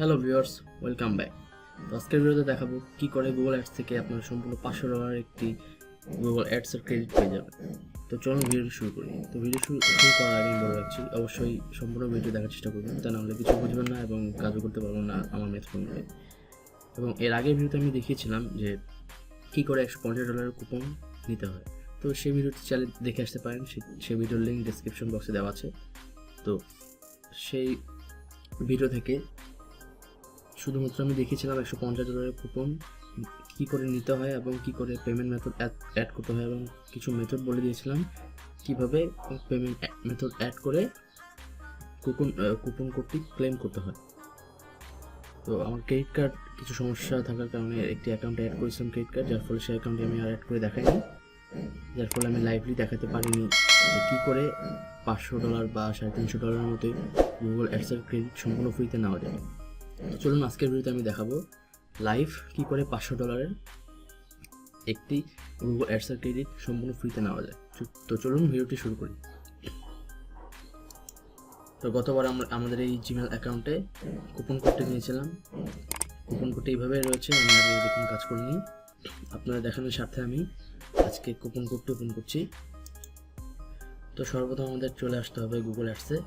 Hello viewers, welcome back. তো আজকের ভিডিওতে দেখাবো কি করে গুগল অ্যাডস থেকে আপনার সম্পূর্ণ $500 একটি গুগল অ্যাডসের ক্রেডিট পেয়ে যাবেন। তো চলুন ভিডিওটি শুরু করি। তো ভিডিও শুরু করার আগে বলে রাখছি, অবশ্যই সম্পূর্ণ ভিডিও দেখার চেষ্টা করবেন, তা নাহলে কিছু বুঝবেন না এবং কাজও করতে পারবেন না আমার মেথড অনুযায়ী। এবং এর আগের ভিডিওতে আমি দেখিয়েছিলাম যে কী করে $150 কুপন নিতে হয়। তো সেই ভিডিওটি চাইলে দেখে আসতে পারেন, সেই ভিডিওর লিঙ্ক ডেসক্রিপশন বক্সে দেওয়া আছে। তো সেই ভিডিও থেকে শুধুমাত্র আমি দেখিয়েছিলাম $150 কুপন কী করে নিতে হয় এবং কী করে পেমেন্ট মেথড অ্যাড করতে হয়, এবং কিছু মেথড বলে দিয়েছিলাম কীভাবে পেমেন্ট মেথড অ্যাড করে কুপন কোডটি ক্লেম করতে হয়। তো আমার ক্রেডিট কার্ড কিছু সমস্যা থাকার কারণে একটি অ্যাকাউন্টে অ্যাড করেছিলাম ক্রেডিট কার্ড, যার ফলে সেই অ্যাকাউন্টে আমি আর অ্যাড করে দেখাইনি, যার ফলে আমি লাইভলি দেখাতে পারিনি যে কী করে $500 বা $350 মতোই গুগল অ্যাডসের ক্রেডিট সম্পূর্ণ ফ্রিতে নেওয়া যায়। তো চলুন আজকের ভিডিওতে আমি দেখাবো লাইভ কী করে $500 একটি গুগল অ্যাডসের ক্রেডিট সম্পূর্ণ ফ্রিতে নেওয়া যায়। তো চলুন ভিডিওটি শুরু করি। তো গতবার আমাদের এই জিমেল অ্যাকাউন্টে কুপন কোডটি নিয়েছিলাম। কুপন কোডটি এইভাবে রয়েছে, আমি আগে দেখুন কাজ করিনি, আপনারা দেখানোর স্বার্থে আমি আজকে কুপন কোডটি ওপেন করছি। তো সর্বপ্রথম আমাদের চলে আসতে হবে গুগল অ্যাডসে।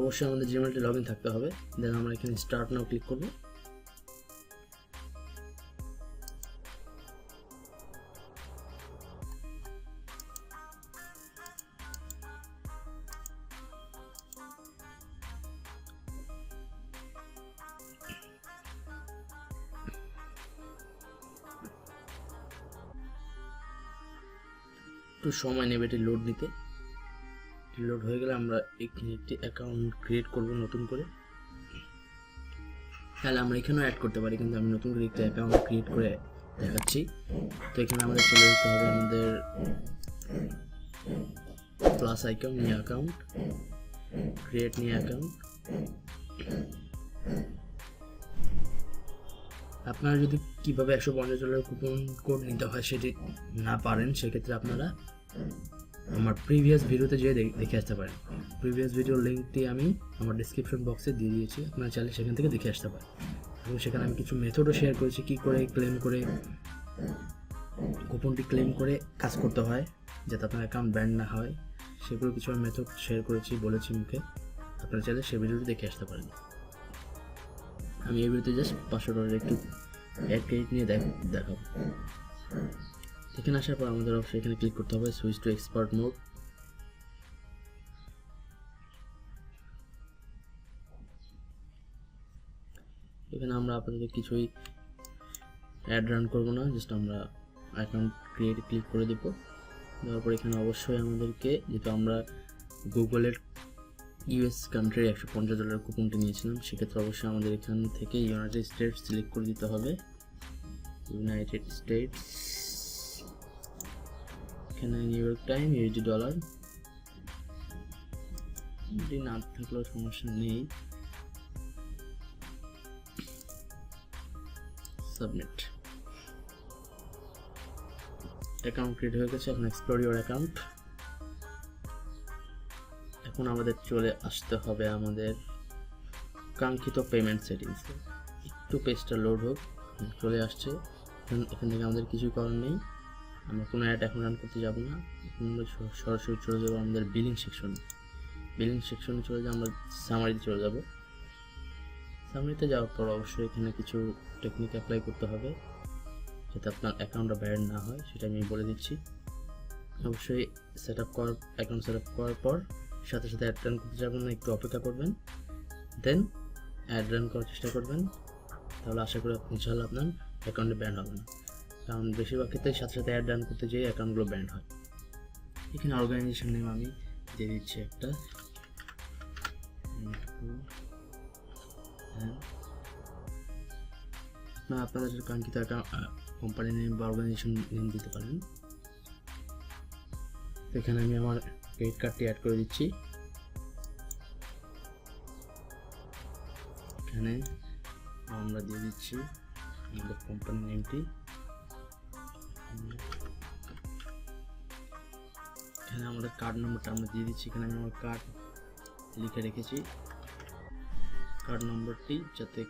অবশ্যই আমাদের জিমেলটি লগ ইন থাকতে হবে। দেন আমরা এখানে স্টার্ট নাও ক্লিক করব। একটু সময় নেবে এটি লোড নিতে। লোড হয়ে গেলে আমরা এখানে একটি অ্যাকাউন্ট ক্রিয়েট করব নতুন করে। তাহলে আমরা এখানেও অ্যাড করতে পারি, কিন্তু আমি নতুন করে একটা অ্যাকাউন্ট ক্রিয়েট করে দেখাচ্ছি। তো এখানে আমাদের চলে যেতে হবে আমাদের plus icon, new account, create new account. আপনারা যদি কীভাবে $150 কুপন কোড নিতে হয় সেটি না পারেন, সেক্ষেত্রে আপনারা আমার প্রিভিয়াস ভিডিওতে যেয়ে দেখে আসতে পারেন। প্রিভিয়াস ভিডিওর লিঙ্কটি আমি আমার ডিসক্রিপশন বক্সে দিয়ে দিয়েছি, আপনারা চাইলে সেখান থেকে দেখে আসতে পারেন। এবং সেখানে আমি কিছু মেথডও শেয়ার করেছি কী করে ক্লেম করে কুপনটি ক্লেম করে কাজ করতে হয় যাতে আপনার অ্যাকাউন্ট ব্যান্ড না হয়, সেগুলো কিছু আমি মেথড শেয়ার করেছি, বলেছি মুখে। আপনারা চাইলে সেই ভিডিওটি দেখে আসতে পারেন। আমি এই ভিডিওতে জাস্ট $500 একটু অ্যাড ক্রেডিট নিয়ে দেখাবো। এখানে আসার পর আমাদের অবশ্যই এখানে ক্লিক করতে হবে সুইচ টু এক্সপার্ট মোড। এখানে আমরা আপাতত কিছুই অ্যাড রান করবো না, জাস্ট আমরা অ্যাকাউন্ট ক্রিয়েট ক্লিক করে দেবো। দেওয়ার পর এখানে অবশ্যই আমাদেরকে, যেহেতু আমরা গুগলের ইউএস কান্ট্রির $150 কুপনটি নিয়েছিলাম, সেক্ষেত্রে অবশ্যই আমাদের এখান থেকে ইউনাইটেড স্টেটস সিলেক্ট করে দিতে হবে। ইউনাইটেড স্টেটস, এখানে নিউ ইয়র্ক টাইম, $, এটি না থাকলেও সমস্যা নেই। সাবমিট। অ্যাকাউন্ট ক্রিয়েট হয়ে গেছে। এখন এক্সপ্লোর ইউর অ্যাকাউন্ট। এখন আমাদের চলে আসতে হবে আমাদের কাঙ্ক্ষিত পেমেন্ট সেটিংসে। একটু পেজটা লোড হোক, চলে আসছে। এখান থেকে আমাদের কিছুই করার নেই, আমরা কোনো অ্যাড এখন রান করতে যাব না। এখন আমরা সরাসরি চলে যাবো আমাদের বিলিং সেকশনে। বিলিং সেকশনে চলে যাবো, আমরা সামারিতে চলে যাব। সামারিতে যাওয়ার পর অবশ্যই এখানে কিছু টেকনিক অ্যাপ্লাই করতে হবে যাতে আপনার অ্যাকাউন্টটা ব্যাড না হয়, সেটা আমি বলে দিচ্ছি। অবশ্যই অ্যাকাউন্ট সেট আপ করার পর সাথে সাথে অ্যাড রান করতে যাবেন না, একটু অপেক্ষা করবেন, দেন অ্যাড রান করার চেষ্টা করবেন। তাহলে আশা করি ইনশাআল্লাহ আপনার অ্যাকাউন্টে ব্যান্ড হবে না, কারণ বেশিরভাগ ক্ষেত্রে সাথে সাথে অ্যাড রান করতে যেয়ে অ্যাকাউন্টগুলো ব্যান্ড হয়। এখানে অর্গানাইজেশন নেম আমি দিয়ে দিচ্ছি একটা, আপনাদের কাঙ্ক্ষিত একটা কোম্পানি নেম বা অর্গানাইজেশন নেম দিতে পারেন। এখানে আমি আমার ক্রেডিট কার্ডটি অ্যাড করে দিচ্ছি। এখানে আমরা দিয়ে দিচ্ছি আমাদের কোম্পানি নেমটি। এখানে আমাদের কার্ড নম্বরটা আমরা দিয়ে দিচ্ছি। এখানে আমি আমার কার্ড লিখে রেখেছি কার্ড নম্বরটি, যাতে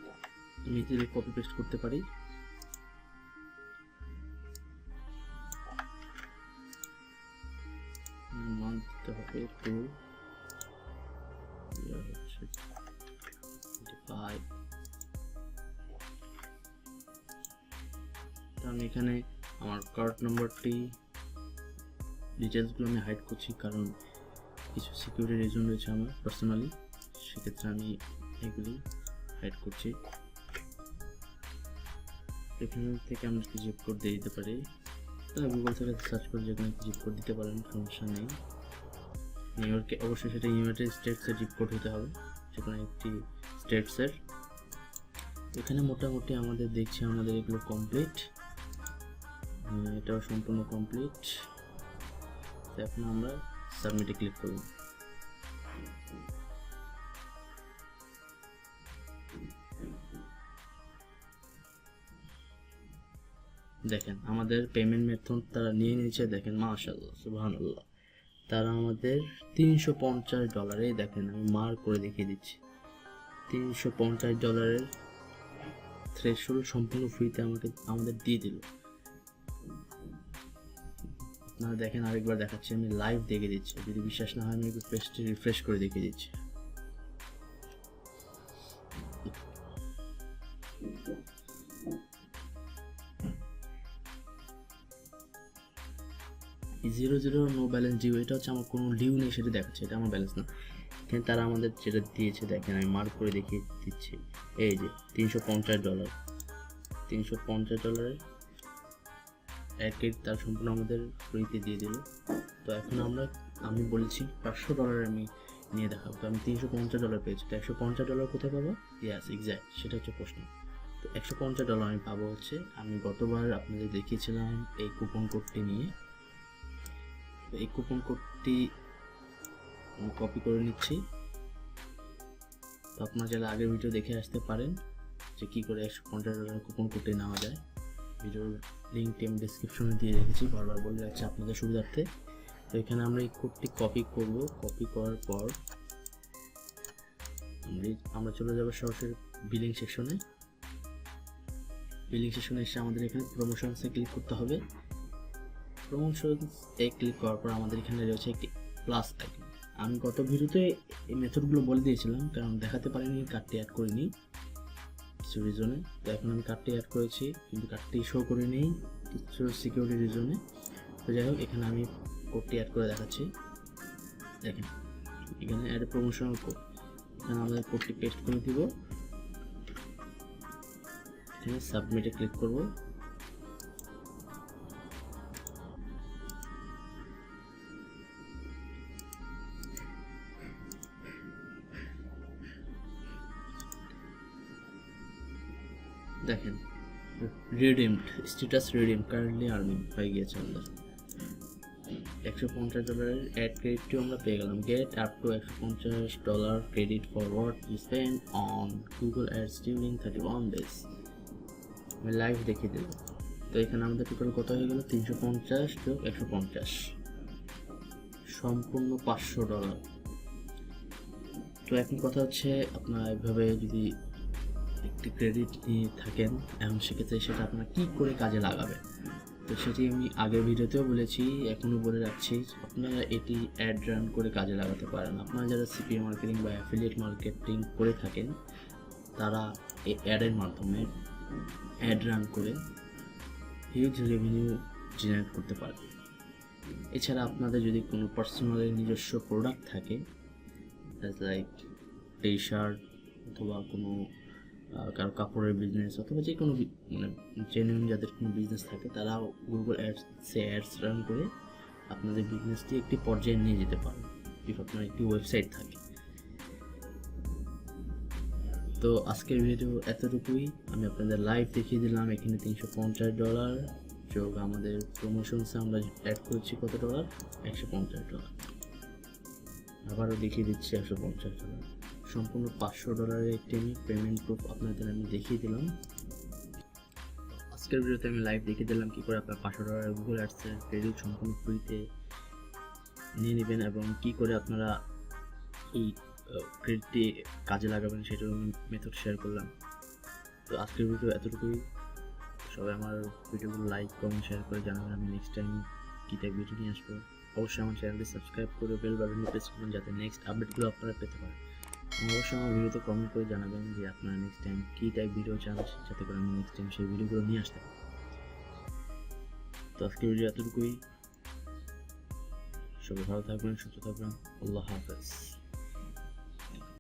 ইমিডিয়েটলি কপি পেস্ট করতে পারি। মান দিতে হবে 2 হচ্ছে 5। তো আমি এখানে আমার কার্ড নম্বরটি ডিটেলসগুলো আমি হাইড করছি, কারণ কিছু সিকিউরিটি রিজন রয়েছে আমার পার্সোনালি, সেক্ষেত্রে আমি এগুলি হাইড করছি। এখান থেকে আমরা কি জিপ কোড দিয়ে দিতে পারি, তাহলে গুগল থেকে সার্চ করে যে কোনো জিপ কোড দিতে পারেন, সমস্যা নেই। নিউইয়র্কে অবশ্যই সেটা ইউনাইটেড স্টেটসের জিপ কোড হতে হবে, যে কোনো একটি স্টেটসের। এখানে মোটামুটি আমাদের দেখছি আমাদের এগুলো কমপ্লিট, এটাও সম্পূর্ণ কমপ্লিট। এখন আমরা সাবমিটে ক্লিক করব। দেখেন আমাদের পেমেন্ট মেথড তারা নিয়ে নিয়েছে, দেখেন মাশাআল্লাহ সুবহানাল্লাহ। তারা আমাদের $350, দেখেন আমি মার্ক করে দেখিয়ে দিচ্ছি, $350 থ্রেশহোল্ড সম্পূর্ণ ফ্রিতে আমাদের দিয়ে দিল। আপনারা দেখেন, আরেকবার দেখাচ্ছি, আমি লাইভ দেখে দিচ্ছি, যদি বিশ্বাস না হয় আমি একটু পেজটি রিফ্রেশ করে দেখিয়ে দিচ্ছি। Zero zero no balance due, এটা হচ্ছে আমার কোনো ডিউ নেই সেটা দেখাচ্ছে, এটা আমার ব্যালেন্স না। এখানে তারা আমাদের যেটা দিয়েছে দেখেন আমি মার্ক করে দেখিয়ে দিচ্ছি, এই যে $350, $350 ক্রেডিট তার সম্পূর্ণ আমাদের ফ্রিতে দিয়ে দিল। তো এখন আমি বলছি $500 আমি নিয়ে দেখাবো, তো আমি $350 পেয়েছি, তো $150 কোথায় পাবো? ইয়াস এক্স্যাক্ট, সেটা হচ্ছে প্রশ্ন। তো $150 আমি পাবো হচ্ছে, আমি গতবার আপনাদের দেখিয়েছিলাম এই কুপন কোডটি নিয়ে, তো এই কুপন কোডটি আমি কপি করে নিচ্ছি। তো আপনারা যারা আগের ভিডিও দেখে আসতে পারেন যে কী করে $150 কুপন কোডটি নেওয়া যায়, ভিডিওর লিঙ্কটি আমি ডিসক্রিপশনে দিয়ে রেখেছি, বারবার বলে রাখছি আপনাদের সুবিধার্থে। তো এখানে আমরা এই কোডটি কপি করব, কপি করার পর আমরা চলে যাব সরাসরি বিলিং সেকশনে। বিলিং সেকশনে এসে আমাদের এখানে প্রমোশনসে ক্লিক করতে হবে। প্রমোশনসে ক্লিক করার পর আমাদের এখানে রয়েছে একটি প্লাস আইকন। আমি গত ভিডিওতে এই মেথডগুলো বলে দিয়েছিলাম, কারণ দেখাতে পারিনি, কার্ডটি অ্যাড করিনি কিছু রিজনে। তো এখন আমি কার্ডটি অ্যাড করেছি, কিন্তু কার্ডটি শো করে নেই কিছু সিকিউরিটি রিজনে। তো যাই হোক, এখানে আমি কোডটি অ্যাড করে দেখাচ্ছি। দেখেন এখানে অ্যাড প্রমোশনাল কোড, এখানে আমাদের কোডটি পেস্ট করে দিব, এখানে সাবমিটে ক্লিক করব। দেখেন redeemed, status redeem, currently earning হয়ে গিয়েছে আমাদের $150 অ্যাড ক্রেডিটটিও আমরা পেয়ে গেলাম। Get up to $150 credit for what you spend on Google ads during 31 days। আমি লাইভ দেখিয়ে দিলাম। তো এখানে আমাদের টোটাল কত হয়ে গেল? 350 যোগ 150, সম্পূর্ণ $500। তো এখন কথা হচ্ছে, আপনারা এভাবে যদি একটি ক্রেডিট নিয়ে থাকেন, এখন সেক্ষেত্রে সেটা আপনারা কী করে কাজে লাগাবেন, তো সেটি আমি আগের ভিডিওতেও বলেছি, এখনও বলে রাখছি। আপনারা এটি অ্যাড রান করে কাজে লাগাতে পারেন। আপনারা যারা সিপিএ মার্কেটিং বা অ্যাফিলিয়েট মার্কেটিং করে থাকেন, তারা এই অ্যাডের মাধ্যমে অ্যাড রান করে হিউজ রেভিনিউ জেনারেট করতে পারবে। এছাড়া আপনাদের যদি কোনো পার্সোনালি নিজস্ব প্রোডাক্ট থাকে, লাইক টি শার্ট অথবা কোনো কারো কাপড়ের বিজনেস অথবা যে কোনো মানে জেনুইন যাদের কোনো বিজনেস থাকে, তারাও গুগল অ্যাডসে অ্যাডস রান করে আপনাদের বিজনেসটি একটি পর্যায়ে নিয়ে যেতে পারেন, যদি আপনার একটি ওয়েবসাইট থাকে। তো আজকের ভিডিও এতটুকুই, আমি আপনাদের লাইভ দেখিয়ে দিলাম। এখানে $350 যোগ আমাদের প্রমোশনসে আমরা অ্যাড করেছি কত ডলার? $150। আবারও দেখিয়ে দিচ্ছি $150, সম্পূর্ণ $500 একটি আমি পেমেন্ট প্রুফ আপনাদের আমি দেখিয়ে দিলাম। আজকের ভিডিওতে আমি লাইভ দেখিয়ে দিলাম কী করে আপনার $500 গুগল অ্যাডসের ক্রেডিট সম্পূর্ণ ফ্রিতে নিয়ে নেবেন এবং কী করে আপনারা এই ক্রেডিটটি কাজে লাগাবেন সেটার মেথড শেয়ার করলাম। তো আজকের ভিডিও এতটুকুই। সবাই আমার ভিডিওগুলো লাইক কমেন্ট শেয়ার করে জানাবেন আমি নেক্সট টাইম কী টাইপ ভিডিও নিয়ে আসবো। অবশ্যই আমার চ্যানেলটি সাবস্ক্রাইব করে বেল বাটনে প্রেস করুন যাতে নেক্সট আপডেটগুলো আপনারা পেতে পারেন। অবশ্যই আমার ভিডিওতে কমেন্ট করে জানাবেন যে আপনারা নেক্সট টাইম কী টাইপ ভিডিও চান, যাতে করে আমি নেক্সট টাইম সেই ভিডিওগুলো নিয়ে আসতে পারি। তো আজকের ভিডিও এতটুকুই। সবাই ভালো থাকবেন, সুস্থ থাকবেন। আল্লাহ হাফেজ।